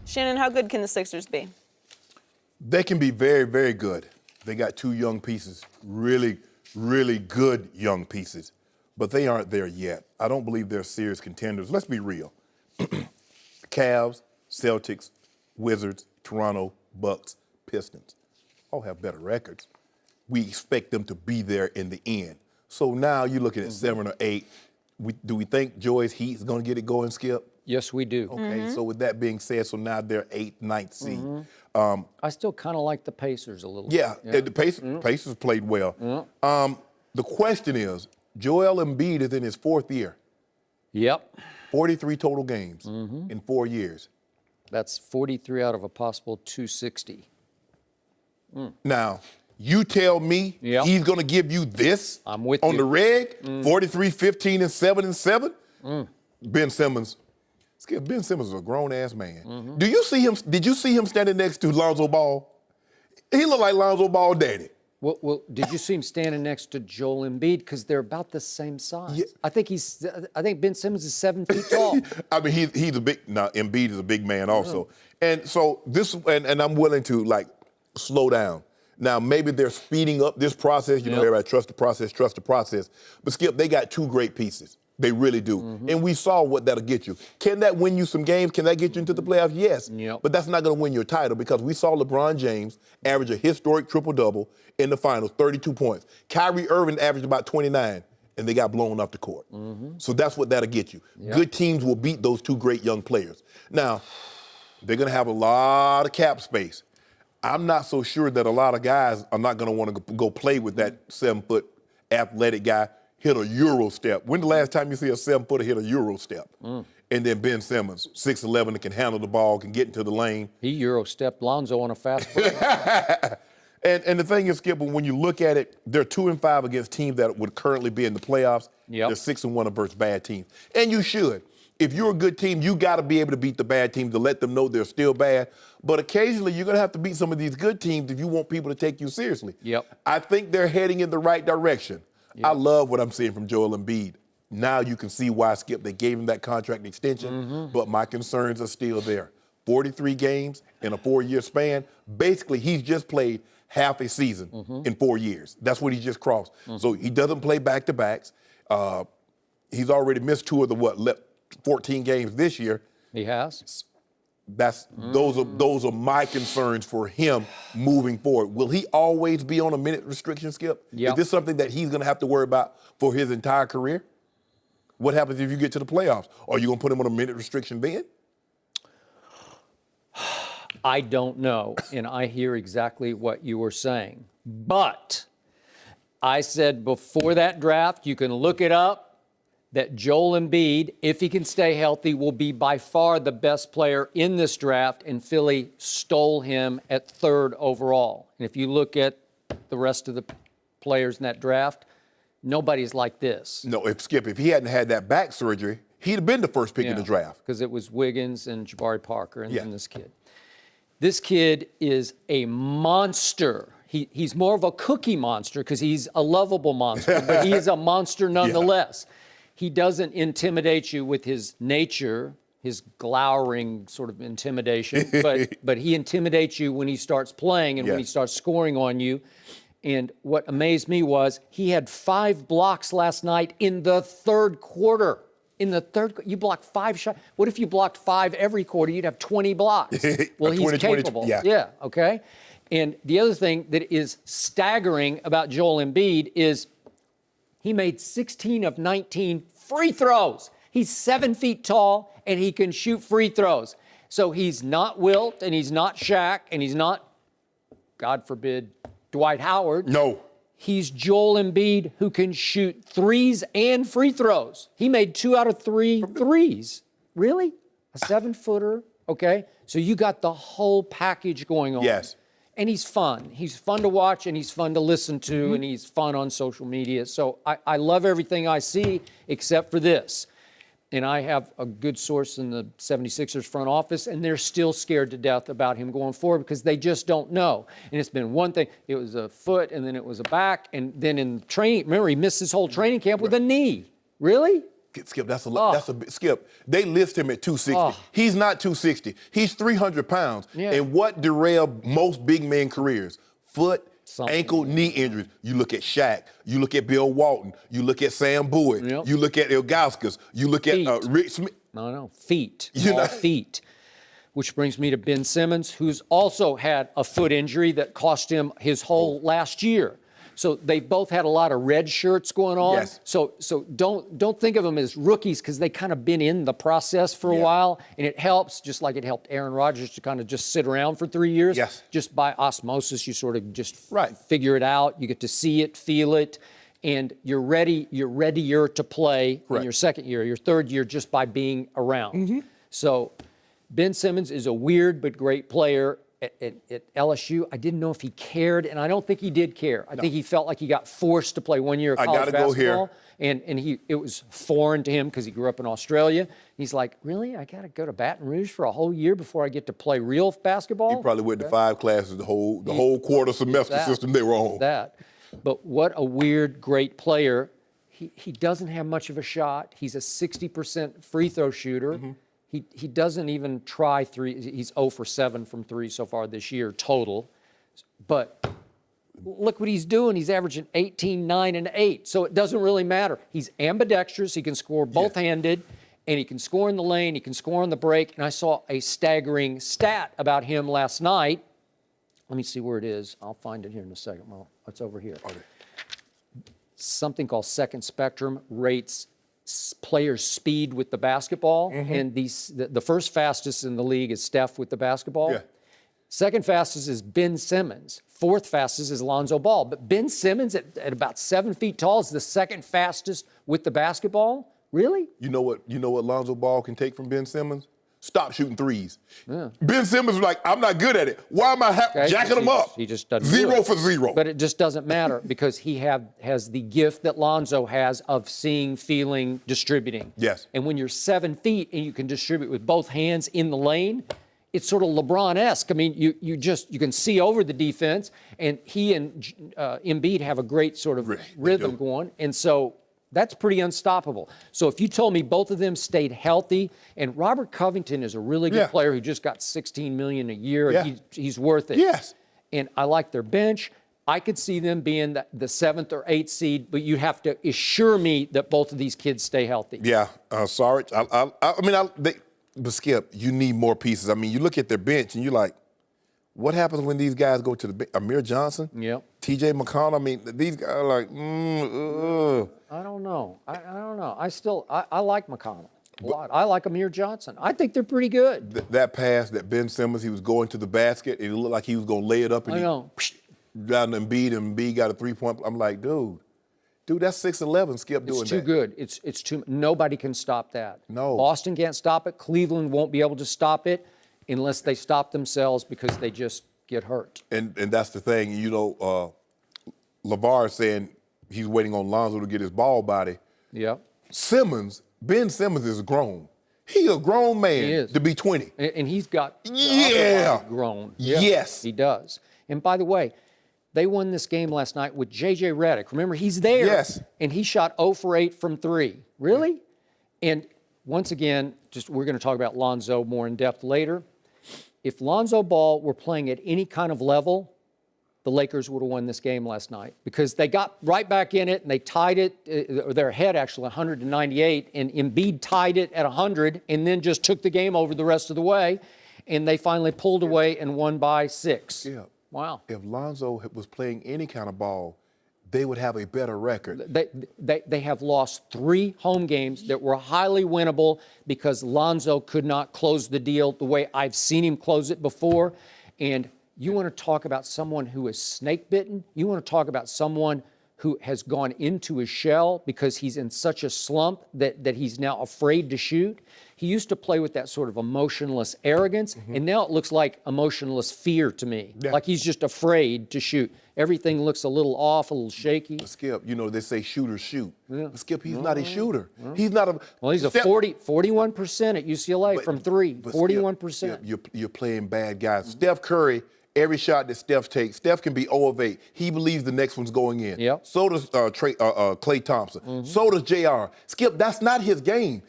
Shannon, how good can the Sixers be? They can be very, very good. They got two young pieces, really, really good young pieces, but they aren't there yet. I don't believe they're serious contenders. Let's be real. Cavs, Celtics, Wizards, Toronto, Bucks, Pistons all have better records. We expect them to be there in the end. So now you're looking at 7 or 8. Do we think Joy's Heat is going to get it going, Skip? Yes, we do. Okay, so with that being said, so now they're 8th, 9th seed. I still kind of like the Pacers a little Yeah, bit. the Pacers played well. The question is, Joel Embiid is in his 4th year. Yep. 43 total games in 4 years. That's 43 out of a possible 260. Now, you tell me Yep. he's going to give you this I'm with on you. the reg, 43, 15, and 7 and 7? Ben Simmons. Skip, Ben Simmons is a grown-ass man. Do you see him? Did you see him standing next to Lonzo Ball? He looked like Lonzo Ball daddy. Well, did you see him standing next to Joel Embiid? Because they're about the same size. Yeah. I think Ben Simmons is 7 feet tall. I mean, he's a big. Now Embiid is a big man also, and so and I'm willing to slow down. Now maybe they're speeding up this process. You know, everybody trust the process. But Skip, they got two great pieces. They really do, and we saw what that'll get you. Can that win you some games? Can that get you into the playoffs? Yes, but that's not going to win your title because we saw LeBron James average a historic triple-double in the finals, 32 points. Kyrie Irving averaged about 29, and they got blown off the court. So that's what that'll get you. Good teams will beat those two great young players. Now, they're going to have a lot of cap space. I'm not so sure that a lot of guys are not going to want to go play with that 7-foot athletic guy, hit a Euro step. When the last time you see a 7-footer hit a Euro step? And then Ben Simmons, 6'11", that can handle the ball, can get into the lane. He Euro stepped Lonzo on a fast break. And the thing is, Skip, when you look at it, they're 2-5 against teams that would currently be in the playoffs. Yep. They're 6-1 versus bad teams. And you should. If you're a good team, you got to be able to beat the bad teams to let them know they're still bad. But occasionally, you're going to have to beat some of these good teams if you want people to take you seriously. Yep. I think they're heading in the right direction. Yep. I love what I'm seeing from Joel Embiid. Now you can see why, Skip, they gave him that contract extension, but my concerns are still there. 43 games in a 4-year span. Basically, he's just played half a season in 4 years. That's what he just crossed. So he doesn't play back-to-backs. He's already missed 2 of the 14 games this year. He has. Those are my concerns for him moving forward. Will he always be on a minute restriction, Skip? Yep. Is this something that he's going to have to worry about for his entire career? What happens if you get to the playoffs? Are you going to put him on a minute restriction then? I don't know, and I hear exactly what you were saying. But I said before that draft, you can look it up, that Joel Embiid, if he can stay healthy, will be by far the best player in this draft, and Philly stole him at 3rd overall. And if you look at the rest of the players in that draft, nobody's like this. No, if he hadn't had that back surgery, he'd have been the first pick in the draft. Because it was Wiggins and Jabari Parker and this kid. This kid is a monster. He's more of a cookie monster because he's a lovable monster, but he is a monster nonetheless. He doesn't intimidate you with his nature, his glowering sort of intimidation, but he intimidates you when he starts playing and when he starts scoring on you. And what amazed me was he had 5 blocks last night in the 3rd quarter. In the 3rd, you blocked 5 shots. What if you blocked 5 every quarter? You'd have 20 blocks. Well, he's capable. Yeah, okay? And the other thing that is staggering about Joel Embiid is he made 16 of 19 free throws. He's 7 feet tall, and he can shoot free throws. So he's not Wilt, and he's not Shaq, and he's not, God forbid, Dwight Howard. No. He's Joel Embiid, who can shoot threes and free throws. He made 2 out of 3 threes. Really? A 7-footer? Okay. So you got the whole package going on. Yes. And he's fun. He's fun to watch, and he's fun to listen to, and he's fun on social media. So I love everything I see except for this. And I have a good source in the 76ers front office, and they're still scared to death about him going forward because they just don't know. And it's been one thing. It was a foot, and then it was a back, and then in training, remember, he missed his whole training camp with a knee. Really? Skip, that's a lot. That's a big Skip. They list him at 260. He's not 260. He's 300 pounds. Yeah. And what derailed most big men careers? Foot, ankle, knee injuries. You look at Shaq. You look at Bill Walton. You look at Sam Bowie. Yep. You look at Ilgauskas. You look at Rick Smith. No, feet. All feet. Which brings me to Ben Simmons, who's also had a foot injury that cost him his whole last year. So they've both had a lot of red shirts going on. Yes. So don't think of them as rookies because they kind of been in the process for a while, and it helps, just like it helped Aaron Rodgers to kind of just sit around for 3 years. Yes. Just by osmosis, you sort of just figure it out. You get to see it, feel it, and you're ready. You're readier to play in your second year, your third year, just by being around. So Ben Simmons is a weird but great player. At LSU, I didn't know if he cared, and I don't think he did care. I think he felt like he got forced to play 1 year of college basketball. And it was foreign to him because he grew up in Australia. He's like, really? I got to go to Baton Rouge for a whole year before I get to play real basketball? He probably went to 5 classes the whole quarter semester system they were on. But what a weird, great player. He doesn't have much of a shot. He's a 60% free throw shooter. He doesn't even try three. He's 0 for 7 from 3 so far this year total. But look what he's doing. He's averaging 18, 9, and 8. So it doesn't really matter. He's ambidextrous. He can score both-handed, and he can score in the lane. He can score on the break. And I saw a staggering stat about him last night. Let me see where it is. I'll find it here in a second. Well, it's over here. Something called Second Spectrum rates players' speed with the basketball, and the first fastest in the league is Steph with the basketball. Second fastest is Ben Simmons. Fourth fastest is Lonzo Ball. But Ben Simmons at about 7 feet tall is the second fastest with the basketball. Really? You know what Lonzo Ball can take from Ben Simmons? Stop shooting threes. Ben Simmons was like, I'm not good at it. Why am I jacking him up? He just doesn't. 0 for 0. But it just doesn't matter because he has the gift that Lonzo has of seeing, feeling, distributing. Yes. And when you're 7 feet and you can distribute with both hands in the lane, it's sort of LeBron-esque. I mean, you can see over the defense, and he and Embiid have a great sort of rhythm going, and so that's pretty unstoppable. So if you told me both of them stayed healthy, and Robert Covington is a really good player who just got $16 million a year, and he's worth it. Yes. And I like their bench. I could see them being the 7th or 8th seed, but you have to assure me that both of these kids stay healthy. Yeah, sorry. But Skip, you need more pieces. I mean, you look at their bench and you're like, what happens when these guys go to the bench? Amir Johnson? T.J. McConnell? I mean, these guys are like, I don't know. I don't know. I like McConnell a lot. I like Amir Johnson. I think they're pretty good. That pass that Ben Simmons, he was going to the basket, and it looked like he was going to lay it up, and down to Embiid, and Embiid got a 3-point. I'm like, dude, that's 6'11", Skip, doing that. It's too good. It's too. Nobody can stop that. No. Boston can't stop it. Cleveland won't be able to stop it unless they stop themselves because they just get hurt. And that's the thing. You know, LeVar is saying he's waiting on Lonzo to get his ball body. Ben Simmons is grown. He's a grown man to be 20. And he's got grown. Yes. He does. And by the way, they won this game last night with J.J. Redick. Remember, he's there. Yes. And he shot 0 for 8 from 3. Really? And once again, we're going to talk about Lonzo more in depth later. If Lonzo Ball were playing at any kind of level, the Lakers would have won this game last night because they got right back in it and they tied it, their head actually 100-98, and Embiid tied it at 100 and then just took the game over the rest of the way, and they finally pulled away and won by 6. Wow. If Lonzo was playing any kind of ball, they would have a better record. They have lost 3 home games that were highly winnable because Lonzo could not close the deal the way I've seen him close it before. And you want to talk about someone who is snake bitten? You want to talk about someone who has gone into his shell because he's in such a slump that he's now afraid to shoot? He used to play with that sort of emotionless arrogance, and now it looks like emotionless fear to me. Like he's just afraid to shoot. Everything looks a little off, a little shaky. Skip, you know, they say shooters shoot. Skip, he's not a shooter. He's not a... Well, he's 41% at UCLA from 3, 41%. Skip, you're playing bad guys. Steph Curry every shot that Steph takes, Steph can be 0 of 8. He believes the next one's going in. Yep. So does Klay Thompson. So does JR. Skip, that's not his game.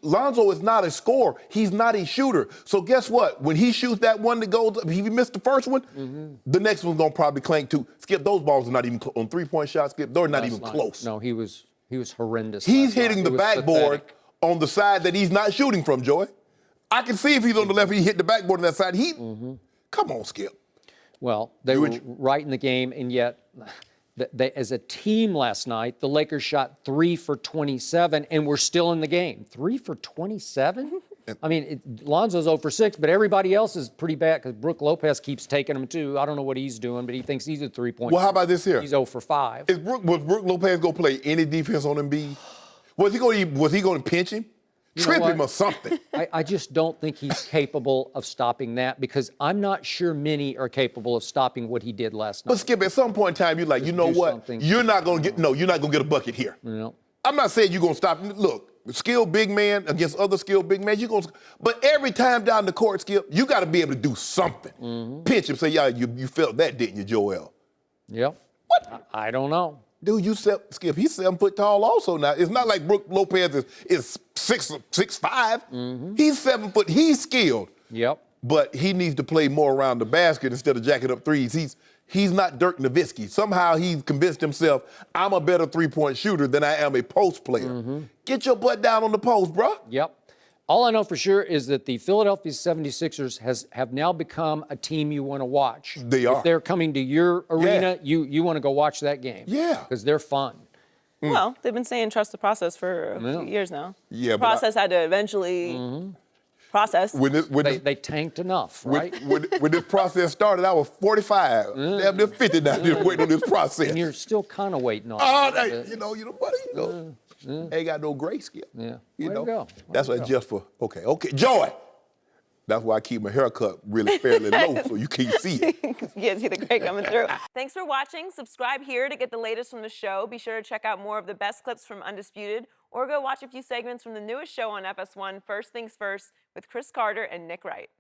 Lonzo is not a scorer. He's not a shooter. So guess what? When he shoots that one that goes up, if he missed the first one, the next one's going to probably clank too. Skip, those balls are not even on three-point shots, Skip. They're not even close. No, he was horrendous. He's hitting the backboard on the side that he's not shooting from, Joy. I can see if he's on the left, he hit the backboard on that side. Come on, Skip. Well, they were right in the game, and yet, as a team last night, the Lakers shot 3 for 27, and we're still in the game. 3 for 27? I mean, Lonzo's 0 for 6, but everybody else is pretty bad because Brook Lopez keeps taking them too. I don't know what he's doing, but he thinks he's a three-point. Well, how about this here? He's 0 for 5. Was Brook Lopez going to play any defense on Embiid? Was he going to pinch him? Trip him or something? I just don't think he's capable of stopping that because I'm not sure many are capable of stopping what he did last night. But Skip, at some point in time, you're like, you know what? You're not going to get a bucket here. No. I'm not saying you're going to stop. Look, skilled big man against other skilled big man, but every time down the court, Skip, you got to be able to do something. Pinch him, say, yeah, you felt that, didn't you, Joel? Yep. What? I don't know. Dude, Skip, he's 7 foot tall also now. It's not like Brook Lopez is 6'5". He's 7 foot. He's skilled. Yep. But he needs to play more around the basket instead of jacking up threes. He's not Dirk Nowitzki. Somehow he's convinced himself, I'm a better three-point shooter than I am a post player. Get your butt down on the post, bro. Yep. All I know for sure is that the Philadelphia 76ers have now become a team you want to watch. They are. If they're coming to your arena, you want to go watch that game. Yeah. Because they're fun. Well, they've been saying trust the process for a few years now. Yeah, the process had to eventually process. They tanked enough, right? When this process started, I was 45. Damn near 50 now, just waiting on this process. And you're still kind of waiting on it. You know, buddy, ain't got no grace, Skip. Yeah. You Way know, to go. that's why just for, okay, Joy. That's why I keep my haircut really fairly low so you can't see it. You can't see the gray coming through. Thanks for watching. Subscribe here to get the latest from the show. Be sure to check out more of the best clips from Undisputed, or go watch a few segments from the newest show on FS1, First Things First, with Chris Carter and Nick Wright.